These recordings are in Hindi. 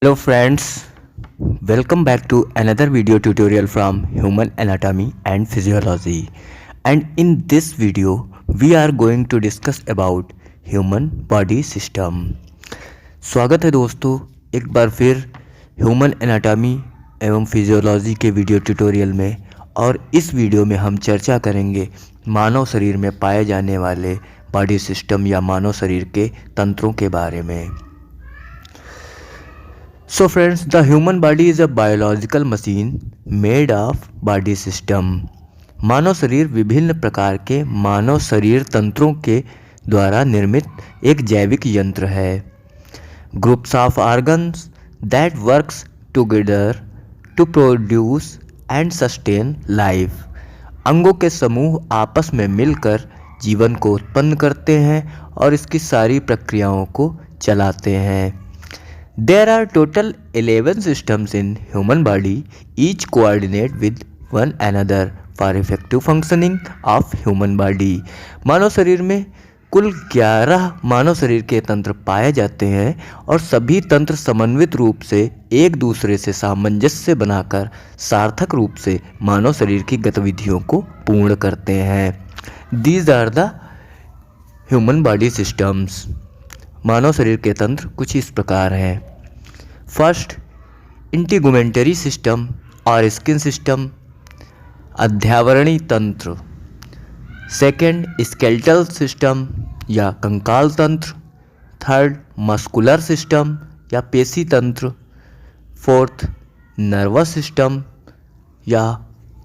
Hello friends, welcome back to another video tutorial from Human Anatomy and Physiology. And in this video, we are going to discuss about human body system. स्वागत है दोस्तों एक बार फिर ह्यूमन एनाटॉमी एवं फिजियोलॉजी के वीडियो ट्यूटोरियल में। और इस वीडियो में हम चर्चा करेंगे मानव शरीर में पाए जाने वाले बॉडी सिस्टम या मानव शरीर के तंत्रों के बारे में। So friends, the human body is a biological machine made of body system. मानव शरीर विभिन्न प्रकार के मानव शरीर तंत्रों के द्वारा निर्मित एक जैविक यंत्र है। Groups of organs that works together to produce and sustain life. अंगों के समूह आपस में मिलकर जीवन को उत्पन्न करते हैं और इसकी सारी प्रक्रियाओं को चलाते हैं। There are total 11 systems in human body, each coordinate with one another for effective functioning of human body. मानव शरीर में कुल 11 मानव शरीर के तंत्र पाए जाते हैं और सभी तंत्र समन्वित रूप से एक दूसरे से सामंजस्य बनाकर सार्थक रूप से मानव शरीर की गतिविधियों को पूर्ण करते हैं। These are the human body systems. मानव शरीर के तंत्र कुछ इस प्रकार हैं। फर्स्ट, इंटीगुमेंटरी सिस्टम और स्किन सिस्टम, अध्यावरणी तंत्र। सेकेंड, स्केलेटल सिस्टम या कंकाल तंत्र। थर्ड, मस्कुलर सिस्टम या पेशी तंत्र। फोर्थ, नर्वस सिस्टम या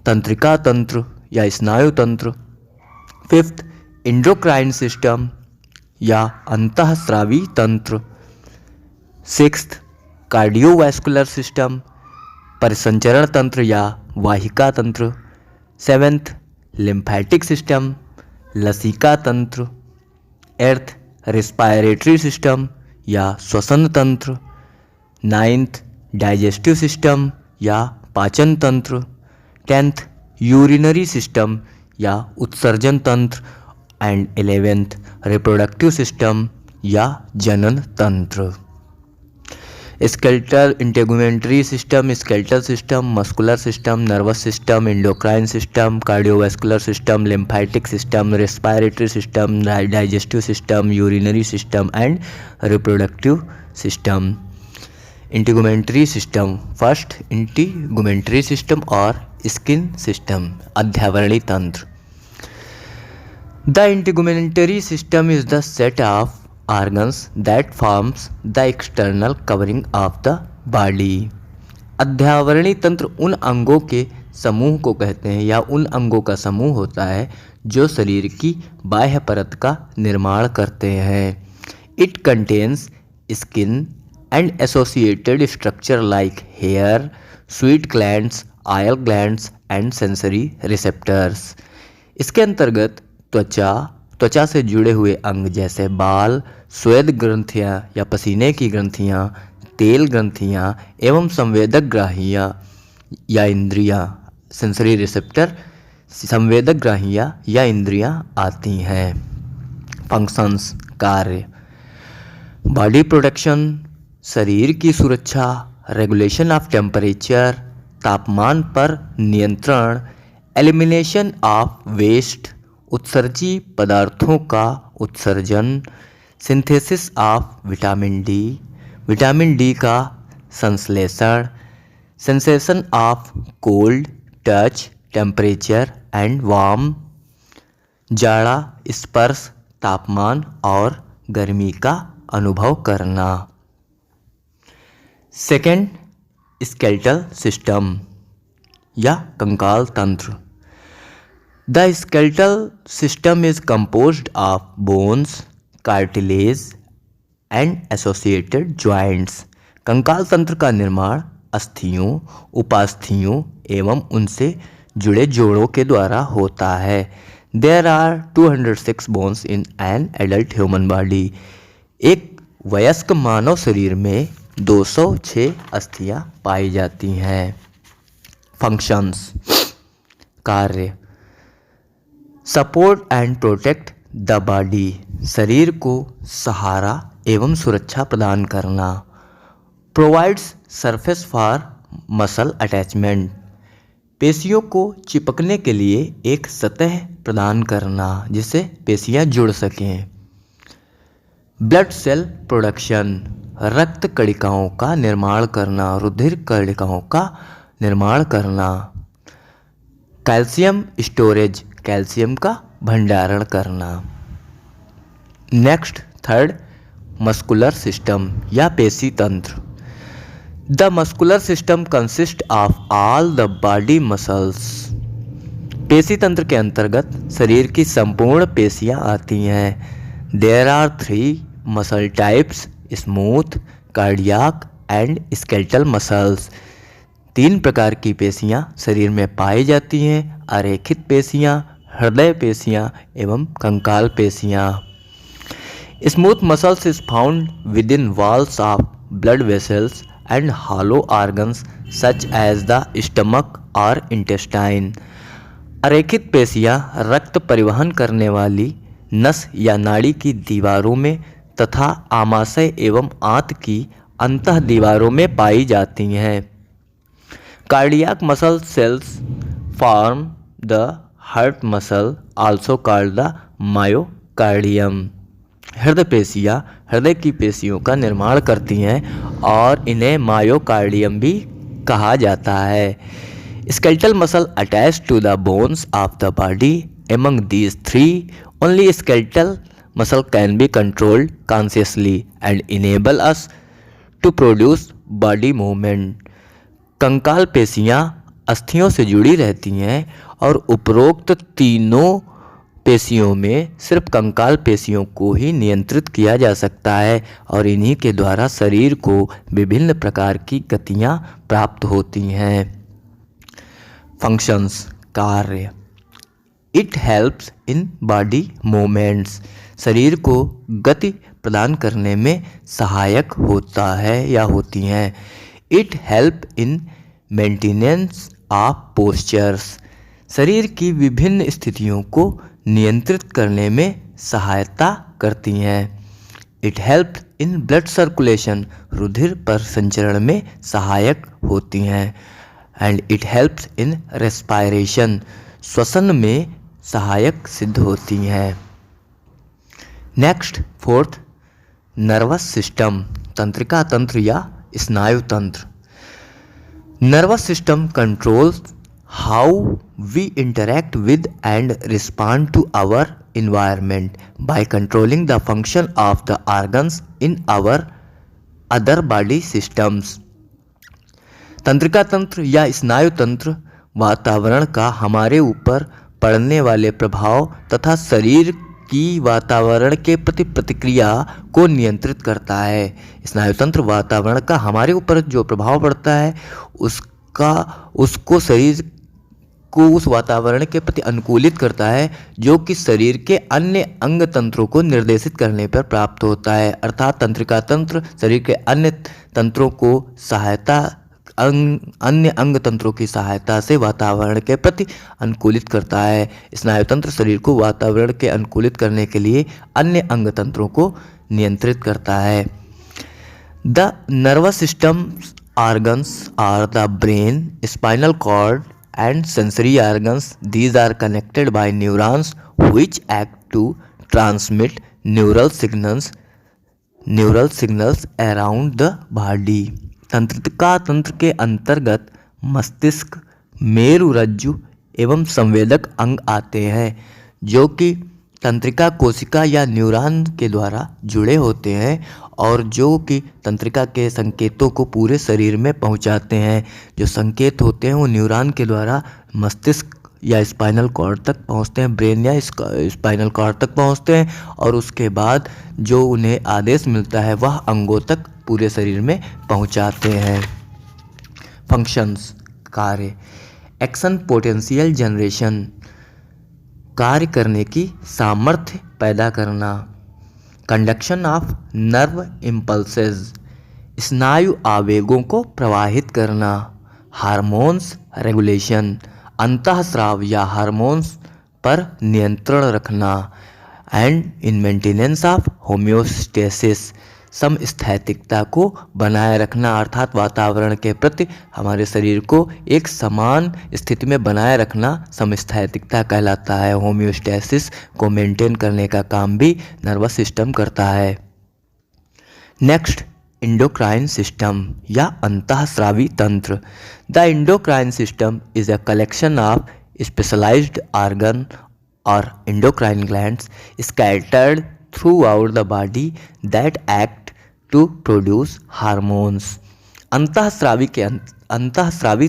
तंत्रिका तंत्र या स्नायु तंत्र। फिफ्थ, एंडोक्राइन सिस्टम या अंतःस्रावी तंत्र। सिक्स्थ, कार्डियोवैस्कुलर सिस्टम, परिसंचरण तंत्र या वाहिका तंत्र। सेवेंथ, लिम्फेटिक सिस्टम, लसिका तंत्र। एट्थ, रेस्पिरेटरी सिस्टम या श्वसन तंत्र। नाइन्थ, डाइजेस्टिव सिस्टम या पाचन तंत्र। टेंथ, यूरिनरी सिस्टम या उत्सर्जन तंत्र। एंड 11th, रिप्रोडक्टिव सिस्टम या जनन तंत्र। Skeletal, integumentary system, skeletal system, muscular system, nervous system, endocrine system, cardiovascular system, lymphatic system, respiratory system, digestive system, urinary system and reproductive system. Integumentary system, first integumentary system और स्किन सिस्टम, अध्यावरणी तंत्र। The integumentary system is the set of organs that forms the external covering of the body. अध्यावरणी तंत्र उन अंगों के समूह को कहते हैं या उन अंगों का समूह होता है जो शरीर की बाह्य परत का निर्माण करते हैं। It contains skin and associated structure like hair, sweat glands, oil glands and sensory receptors. इसके अंतर्गत त्वचा से जुड़े हुए अंग जैसे बाल, स्वेद ग्रंथियाँ या पसीने की ग्रंथियाँ, तेल ग्रंथियाँ एवं संवेदक ग्राहियाँ या इंद्रियाँ, सेंसरी रिसेप्टर, संवेदक ग्राहियाँ या इंद्रियाँ आती हैं। फंक्शंस, कार्य। बॉडी प्रोटेक्शन, शरीर की सुरक्षा। रेगुलेशन ऑफ टेम्परेचर, तापमान पर नियंत्रण। एलिमिनेशन ऑफ वेस्ट, उत्सर्जी पदार्थों का उत्सर्जन। सिंथेसिस ऑफ विटामिन डी का संश्लेषण। Sensation of cold, touch, temperature and warm, जाड़ा, स्पर्श, तापमान और गर्मी का अनुभव करना। सेकेंड, स्केलेटल सिस्टम या कंकाल तंत्र। The skeletal system is composed of bones, cartilage and associated joints. कंकाल तंत्र का निर्माण अस्थियों, उपास्थियों एवं उनसे जुड़े जोड़ों के द्वारा होता है। There are 206 bones in an adult human body. एक वयस्क मानव शरीर में 206 अस्थियां पाई जाती हैं। फंक्शंस, कार्य। Support and protect the body, शरीर को सहारा एवं सुरक्षा प्रदान करना। Provides surface for muscle attachment, पेशियों को चिपकने के लिए एक सतह प्रदान करना जिससे पेशियां जुड़ सकें। ब्लड सेल प्रोडक्शन, रक्त कणिकाओं का निर्माण करना, रुधिर कणिकाओं का निर्माण करना। कैल्शियम स्टोरेज, कैल्शियम का भंडारण करना। नेक्स्ट थर्ड, मस्कुलर सिस्टम या पेशी तंत्र। The muscular system consist of all the body muscles, पेशी तंत्र के अंतर्गत शरीर की संपूर्ण पेशियां आती हैं। There are 3 muscle types, smooth, cardiac and skeletal muscles. 3 प्रकार की पेशियां शरीर में पाई जाती हैं, अरेखित पेशियां, हृदय पेशियां एवं कंकाल पेशियां। Smooth muscles is found within walls of blood vessels and hollow organs such as the stomach or intestine। अरेखित पेशियां रक्त परिवहन करने वाली नस या नाड़ी की दीवारों में तथा आमाशय एवं आंत की अंतः दीवारों में पाई जाती हैं। Cardiac muscle cells form the heart muscle also called the myocardium. हृदय पेशियां हृदय की पेशियों का निर्माण करती हैं और इन्हें मायोकार्डियम भी कहा जाता है। Skeletal muscle attach to the bones of the body. Among these 3 only skeletal muscle can be controlled consciously and enable us to produce body movement. कंकाल पेशियां अस्थियों से जुड़ी रहती हैं और उपरोक्त तीनों पेशियों में सिर्फ कंकाल पेशियों को ही नियंत्रित किया जा सकता है और इन्हीं के द्वारा शरीर को विभिन्न प्रकार की गतियां प्राप्त होती हैं। फंक्शंस, कार्य। It helps in body movements, शरीर को गति प्रदान करने में सहायक होता है या होती हैं। It help in maintenance of postures, शरीर की विभिन्न स्थितियों को नियंत्रित करने में सहायता करती हैं। It help in blood circulation, रुधिर पर संचरण में सहायक होती हैं। And it helps in respiration, श्वसन में सहायक सिद्ध होती हैं। नेक्स्ट फोर्थ, नर्वस सिस्टम, तंत्रिका तंत्र या स्नायु तंत्र। Nervous system controls how we interact with and respond to our environment by controlling the function of the organs in our other body systems। तंत्रिका तंत्र या स्नायु तंत्र वातावरण का हमारे ऊपर पड़ने वाले प्रभाव तथा शरीर की वातावरण के प्रति प्रतिक्रिया को नियंत्रित करता है। स्नायु तंत्र वातावरण का हमारे ऊपर जो प्रभाव पड़ता है उसको शरीर को उस वातावरण के प्रति अनुकूलित करता है जो कि शरीर के अन्य अंग तंत्रों को निर्देशित करने पर प्राप्त होता है। अर्थात तंत्रिका तंत्र शरीर के अन्य तंत्रों को अन्य अंग तंत्रों की सहायता से वातावरण के प्रति अनुकूलित करता है। स्नायु तंत्र शरीर को वातावरण के अनुकूलित करने के लिए अन्य अंग तंत्रों को नियंत्रित करता है। The nervous system organs are the brain, spinal cord and sensory organs। These are connected by neurons which act to transmit neural signals around the body। तंत्रिका तंत्र के अंतर्गत मस्तिष्क, मेरुरज्जु एवं संवेदक अंग आते हैं जो कि तंत्रिका कोशिका या न्यूरॉन के द्वारा जुड़े होते हैं और जो कि तंत्रिका के संकेतों को पूरे शरीर में पहुंचाते हैं। जो संकेत होते हैं वो न्यूरॉन के द्वारा मस्तिष्क या स्पाइनल कॉर्ड तक पहुंचते हैं, ब्रेन या स्पाइनल कॉर्ड तक पहुंचते हैं और उसके बाद जो उन्हें आदेश मिलता है वह अंगों तक पूरे शरीर में पहुंचाते हैं। फंक्शंस, कार्य। एक्शन पोटेंशियल जनरेशन, कार्य करने की सामर्थ्य पैदा करना। कंडक्शन ऑफ नर्व इम्पल्सेस, स्नायु आवेगों को प्रवाहित करना। हार्मोन्स रेगुलेशन, अंतःस्राव या हार्मोन्स पर नियंत्रण रखना। And in maintenance of homeostasis, समस्थैतिकता को बनाए रखना, अर्थात वातावरण के प्रति हमारे शरीर को एक समान स्थिति में बनाए रखना समस्थैतिकता कहलाता है। होम्योस्टैसिस को मेंटेन करने का काम भी नर्वस सिस्टम करता है। नेक्स्ट, इंडोक्राइन सिस्टम या अंतःस्रावी तंत्र। The endocrine system is a collection of specialised organ और endocrine glands scattered throughout the body that act to produce hormones. अंतःस्रावी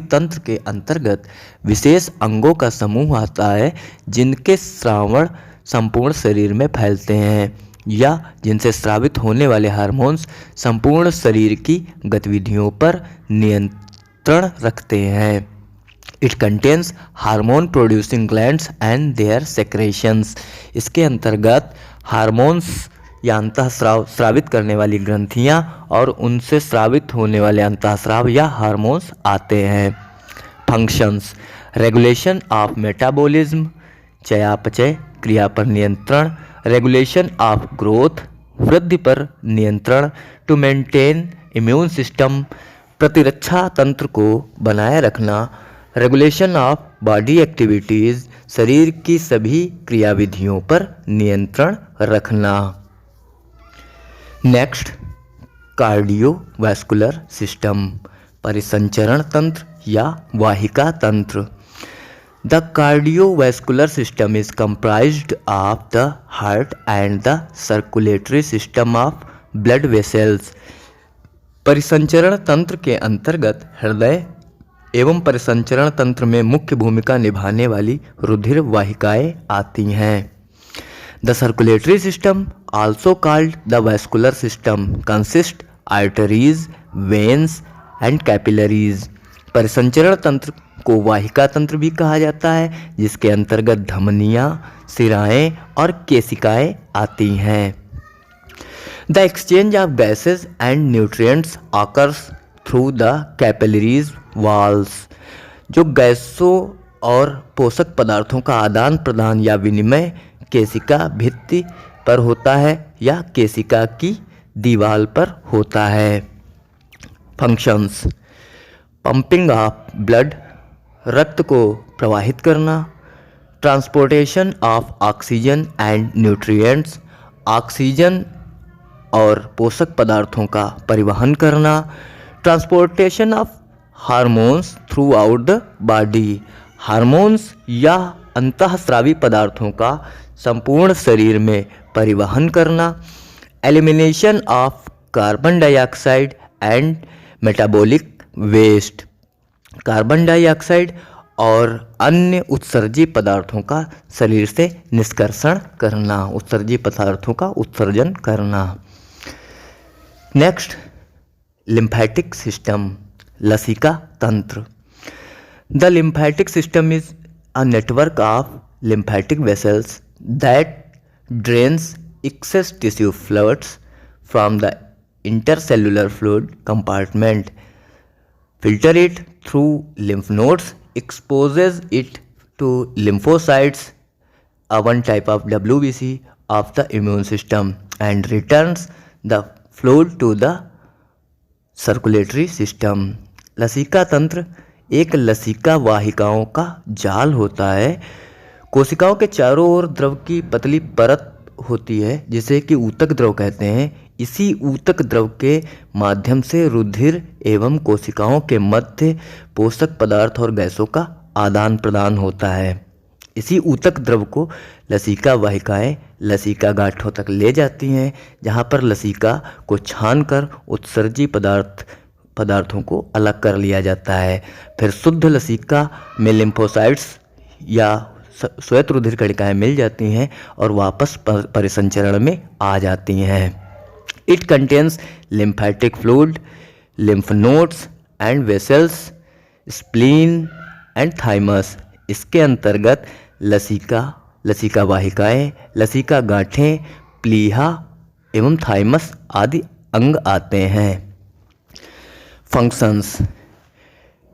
तंत्र के अंतर्गत विशेष अंगों का समूह आता है जिनके श्रावण संपूर्ण शरीर में फैलते हैं या जिनसे स्रावित होने वाले हार्मोन्स संपूर्ण शरीर की गतिविधियों पर नियंत्रण रखते हैं। It contains hormone producing glands and their secretions. इसके अंतर्गत हार्मोन्स या अंतःस्राव स्रावित करने वाली ग्रंथियां और उनसे स्रावित होने वाले अंतःस्राव या हार्मोन्स आते हैं। फंक्शंस: रेगुलेशन ऑफ मेटाबॉलिज्म, चयापचय क्रिया पर नियंत्रण, रेगुलेशन ऑफ ग्रोथ, वृद्धि पर नियंत्रण, टू मेंटेन इम्यून सिस्टम, प्रतिरक्षा तंत्र को बनाए रखना, रेगुलेशन ऑफ बॉडी एक्टिविटीज़, शरीर की सभी क्रियाविधियों पर नियंत्रण रखना। नेक्स्ट, कार्डियोवैस्कुलर सिस्टम, परिसंचरण तंत्र या वाहिका तंत्र। The cardiovascular system is comprised of the heart and the circulatory system of blood vessels. परिसंचरण तंत्र के अंतर्गत हृदय एवं परिसंचरण तंत्र में मुख्य भूमिका निभाने वाली रुधिर वाहिकाएं आती हैं। The circulatory system, also called the vascular system, consist arteries, veins and capillaries. परिसंचरण तंत्र को वाहिका तंत्र भी कहा जाता है, जिसके अंतर्गत धमनियां, सिराएं और केशिकाएं आती हैं। The exchange of gases and nutrients occurs through the capillaries walls. जो गैसों और पोषक पदार्थों का आदान प्रदान या विनिमय केशिका भित्ति पर होता है या केशिका की दीवार पर होता है। फंक्शंस: पंपिंग ऑफ ब्लड, रक्त को प्रवाहित करना, transportation of oxygen and nutrients, oxygen और पोषक पदार्थों का परिवहन करना, transportation of hormones throughout the body, hormones या अंतःस्रावी पदार्थों का संपूर्ण शरीर में परिवहन करना, elimination of carbon dioxide and metabolic waste, carbon dioxide और अन्य उत्सर्जी पदार्थों का शरीर से निष्कर्षण करना, उत्सर्जी पदार्थों का उत्सर्जन करना। नेक्स्ट, लिम्फेटिक सिस्टम, लसिका तंत्र। The lymphatic system is a network of lymphatic vessels that drains excess tissue fluids from the intercellular fluid compartment, filter it through lymph nodes, exposes it to lymphocytes, one type of WBC of the immune system, and returns the fluid to the circulatory system. लसिका तंत्र एक लसिका वाहिकाओं का जाल होता है। कोशिकाओं के चारों ओर द्रव की पतली परत होती है जिसे कि ऊतक द्रव कहते हैं। इसी ऊतक द्रव के माध्यम से रुधिर एवं कोशिकाओं के मध्य पोषक पदार्थ और गैसों का आदान प्रदान होता है। इसी ऊतक द्रव को लसिका वाहिकाएं लसिका गांठों तक ले जाती हैं, जहां पर लसिका को छानकर उत्सर्जी पदार्थों को अलग कर लिया जाता है। फिर शुद्ध लसिका में लिम्फोसाइट्स या श्वेत रुधिर कणिकाएं मिल जाती हैं और वापस परिसंचरण में आ जाती हैं। It contains lymphatic fluid, lymph nodes and vessels, spleen and thymus. इसके अंतर्गत लसिका वाहिकाएं, लसिका गांठें, प्लीहा एवं थाइमस आदि अंग आते हैं। Functions: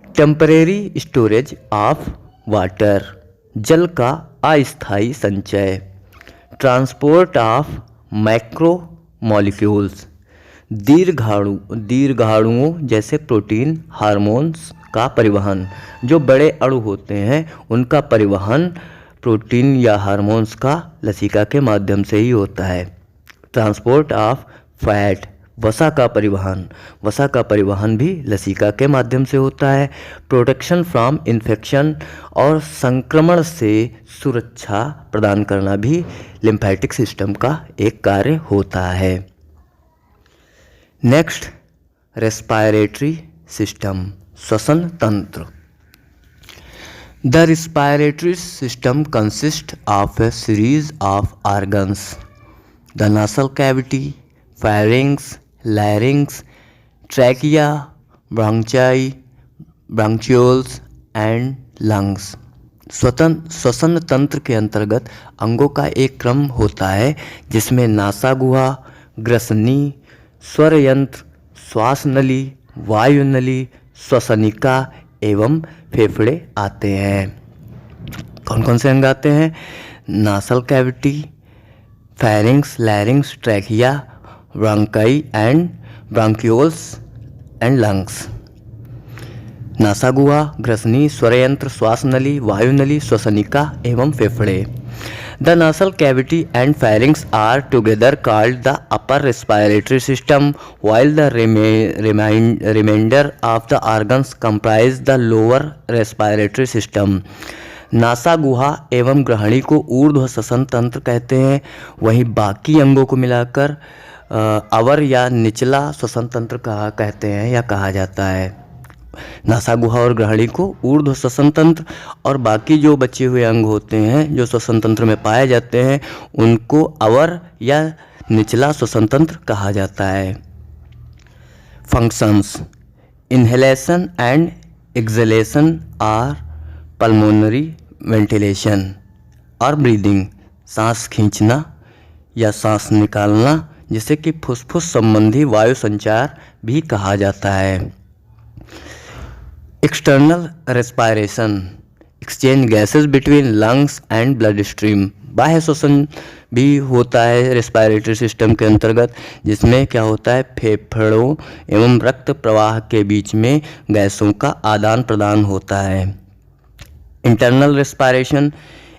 temporary storage of water, जल का अस्थायी संचय, ट्रांसपोर्ट ऑफ मैक्रो मॉलिक्यूल्स, दीर्घाणुओं जैसे प्रोटीन, हार्मोन्स का परिवहन। जो बड़े अणु होते हैं उनका परिवहन प्रोटीन या हार्मोन्स का लसिका के माध्यम से ही होता है। ट्रांसपोर्ट ऑफ फैट, वसा का परिवहन भी लसिका के माध्यम से होता है। प्रोटेक्शन फ्रॉम इन्फेक्शन, और संक्रमण से सुरक्षा प्रदान करना भी लिम्फेटिक सिस्टम का एक कार्य होता है। नेक्स्ट, रेस्पिरेटरी सिस्टम, श्वसन तंत्र। The respiratory system consist of A series of organs, the nasal cavity, pharynx, larynx, trachea, bronchioles and lungs। श्वसन तंत्र के अंतर्गत अंगों का एक क्रम होता है जिसमें नासा गुहा, ग्रसनी, स्वर यंत्र, श्वास नली, वायु नली, श्वसनिका एवं फेफड़े आते हैं। कौन कौन से अंग आते हैं? Nasal cavity, pharynx, larynx, trachea, bronchi and bronchioles and lungs। नासा गुहा, ग्रसनी, स्वरयंत्र, श्वास नली, वायु नली, श्वसनिका एवं फेफड़े। The nasal cavity and pharynx are together called the upper respiratory system, while the remainder of the organs comprise the lower respiratory system। नासा गुहा एवं ग्रहणी को ऊर्ध्व श्वसन तंत्र कहते हैं, वहीं बाकी अंगों को मिलाकर अवर या निचला श्वसन तंत्र कहते हैं या कहा जाता है। नासा गुहा और ग्रहणी को ऊर्ध्व श्वसन तंत्र, और बाकी जो बचे हुए अंग होते हैं जो श्वसन तंत्र में पाए जाते हैं उनको अवर या निचला श्वसन तंत्र कहा जाता है। Functions, inhalation and exhalation are pulmonary ventilation और ब्रीदिंग, सांस खींचना या सांस निकालना, जिसे कि फुसफुस संबंधी वायु संचार भी कहा जाता है। External respiration, exchange gases between lungs and blood stream. बाह्य श्वसन भी होता है रेस्पिरेटरी सिस्टम के अंतर्गत, जिसमें क्या होता है, फेफड़ों एवं रक्त प्रवाह के बीच में गैसों का आदान प्रदान होता है। Internal respiration,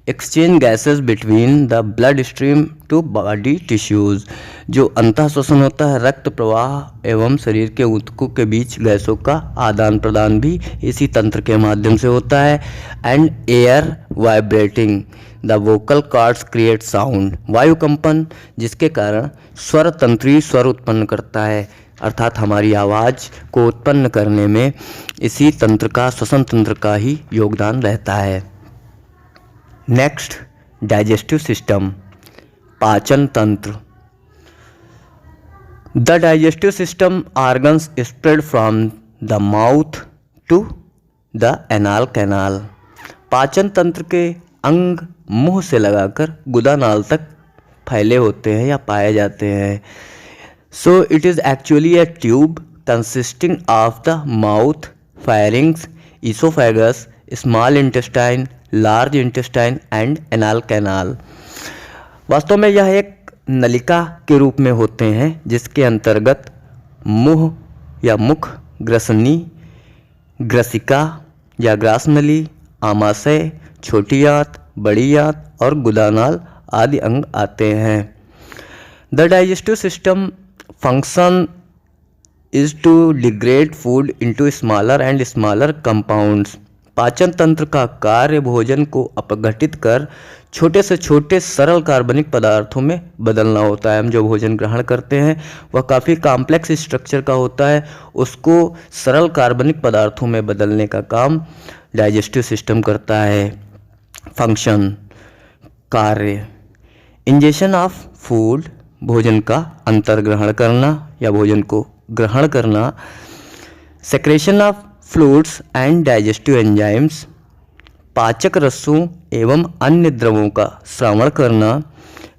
exchange gases between the blood stream to body tissues. जो अंतः श्वसन होता है, रक्त प्रवाह एवं शरीर के ऊतकों के बीच गैसों का आदान प्रदान भी इसी तंत्र के माध्यम से होता है। And air vibrating, the vocal cords create sound, वायु कंपन जिसके कारण स्वर तंत्री स्वर उत्पन्न करता है, अर्थात हमारी आवाज़ को उत्पन्न करने में इसी तंत्र का, श्वसन तंत्र का ही योगदान रहता है। नेक्स्ट, डाइजेस्टिव सिस्टम, पाचन तंत्र। The digestive system organs spread from the mouth to the anal canal. पाचन तंत्र के अंग मुंह से लगाकर गुदानाल तक फैले होते हैं या पाए जाते हैं। So it is actually a tube consisting of the mouth, pharynx, esophagus, small intestine, large intestine and anal canal. वास्तव में यह एक नलिका के रूप में होते हैं जिसके अंतर्गत मुंह या मुख, ग्रसनी, ग्रसिका या ग्रासनली, आमाशय, छोटी आंत, बड़ी आंत और गुदानाल आदि अंग आते हैं। The digestive system function is to degrade food into smaller and smaller compounds. पाचन तंत्र का कार्य भोजन को अपघटित कर छोटे से छोटे सरल कार्बनिक पदार्थों में बदलना होता है। हम जो भोजन ग्रहण करते हैं वह काफ़ी कॉम्प्लेक्स स्ट्रक्चर का होता है, उसको सरल कार्बनिक पदार्थों में बदलने का काम डाइजेस्टिव सिस्टम करता है। फंक्शन, कार्य, इंजेशन ऑफ फूड, भोजन का अंतर्ग्रहण करना या भोजन को ग्रहण करना। Secretion of fluids and digestive enzymes, पाचक रसों एवं अन्य द्रवों का श्रवण करना।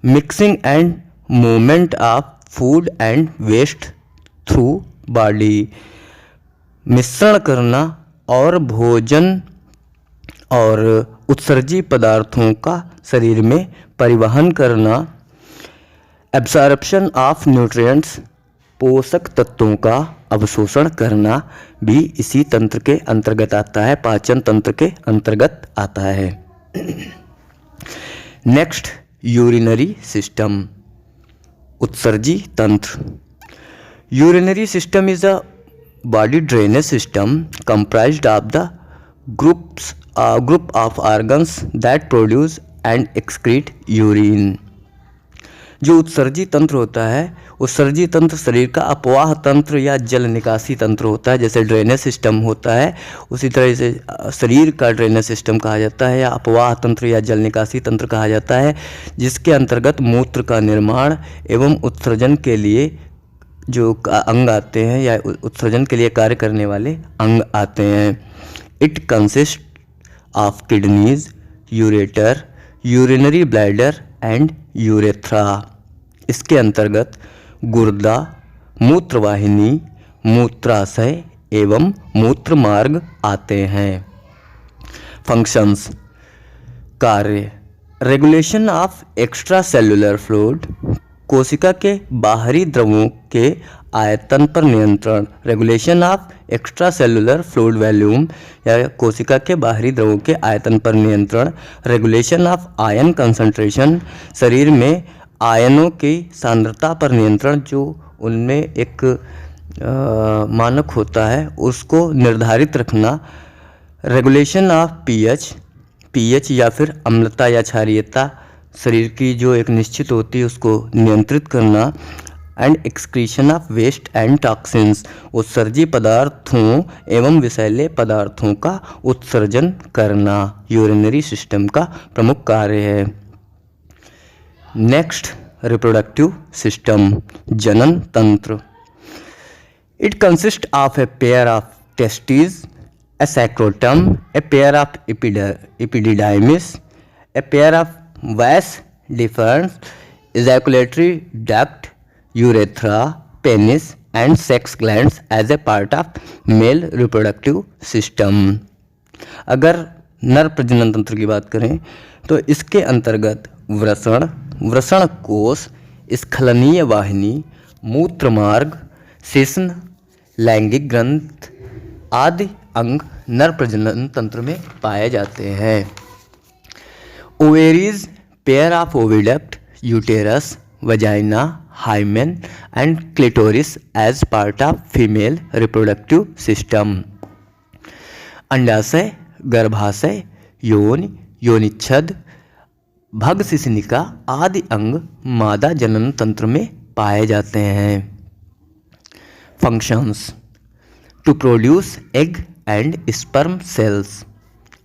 Mixing and movement of food and waste through body, मिश्रण करना और भोजन और उत्सर्जी पदार्थों का शरीर में परिवहन करना। एब्सॉर्प्शन ऑफ न्यूट्रिएंट्स, पोषक तत्वों का अवशोषण करना भी इसी तंत्र के अंतर्गत आता है, पाचन तंत्र के अंतर्गत आता है। नेक्स्ट, यूरिनरी सिस्टम, उत्सर्जी तंत्र। Urinary system is a body drainage system comprised of the group of organs that produce and excrete urine। जो उत्सर्जी तंत्र होता है, उत्सर्जी तंत्र शरीर का अपवाह तंत्र या जल निकासी तंत्र होता है। जैसे ड्रेनेज सिस्टम होता है, उसी तरह से शरीर का ड्रेनेज सिस्टम कहा जाता है या अपवाह तंत्र या जल निकासी तंत्र कहा जाता है, जिसके अंतर्गत मूत्र का निर्माण एवं उत्सर्जन के लिए जो अंग आते हैं या उत्सर्जन के लिए कार्य करने वाले अंग आते हैं। It consist of kidneys, ureter, urinary bladder and urethra. इसके अंतर्गत गुर्दा, मूत्रवाहिनी, मूत्राशय एवं मूत्र मार्ग आते हैं। फंक्शंस, कार्य, regulation of extra cellular fluid, कोशिका के बाहरी द्रवों के आयतन पर नियंत्रण। Regulation of extra cellular fluid volume या कोशिका के बाहरी द्रवों के आयतन पर नियंत्रण। रेगुलेशन ऑफ आयन कंसंट्रेशन, शरीर में आयनों की सांद्रता पर नियंत्रण। जो उनमें एक मानक होता है उसको निर्धारित रखना। रेगुलेशन ऑफ पीएच या फिर अम्लता या क्षारीयता शरीर की जो एक निश्चित होती है उसको नियंत्रित करना। And excretion of waste and toxins, उत्सर्जी पदार्थों एवं विषैले पदार्थों का उत्सर्जन करना यूरिनरी सिस्टम का प्रमुख कार्य है। नेक्स्ट, रिप्रोडक्टिव सिस्टम, जनन तंत्र। It consist of a pair of testis, a scrotum, a pair of epididymis, a pair of vas deferens, ejaculatory duct, urethra, penis and sex glands as a part of male reproductive system। अगर नर प्रजनन तंत्र की बात करें तो इसके अंतर्गत वृषण कोश, स्खलनीय वाहिनी, मूत्र मार्ग, शिश्न, लैंगिक ग्रंथ आदि अंग नर प्रजनन तंत्र में पाए जाते हैं। Ovaries, pair of oviduct, uterus, vagina, hymen and clitoris as part of female reproductive system. अंडाशय, गर्भाशय, योनि, योनिच्छद, भगशिश्निका आदि अंग मादा जनन तंत्र में पाए जाते हैं। Functions, to produce egg and sperm cells,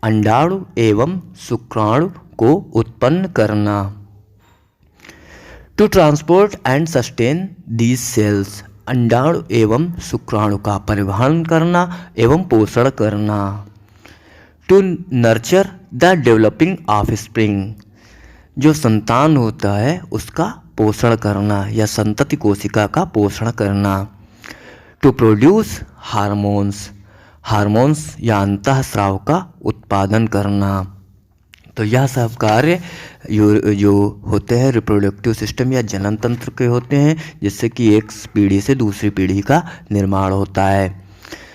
अंडाणु एवं शुक्राणु को उत्पन्न करना। To transport and sustain these cells, अंडाणु एवं शुक्राणु का परिवहन करना एवं पोषण करना। To nurture the developing offspring, जो संतान होता है उसका पोषण करना या संतति कोशिका का पोषण करना। टू प्रोड्यूस हार्मोन्स या अंतःस्राव का उत्पादन करना। तो यह सब कार्य जो होते हैं रिप्रोडक्टिव सिस्टम या जनन तंत्र के होते हैं, जिससे कि एक पीढ़ी से दूसरी पीढ़ी का निर्माण होता है।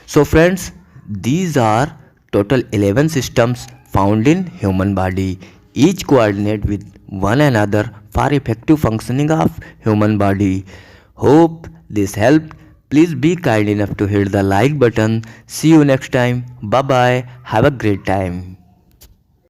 So friends, these are total 11 systems found in human body, each coordinate with one another for effective functioning of human body. Hope this helped. Please be kind enough to hit the like button. See you next time. Bye bye. Have a great time.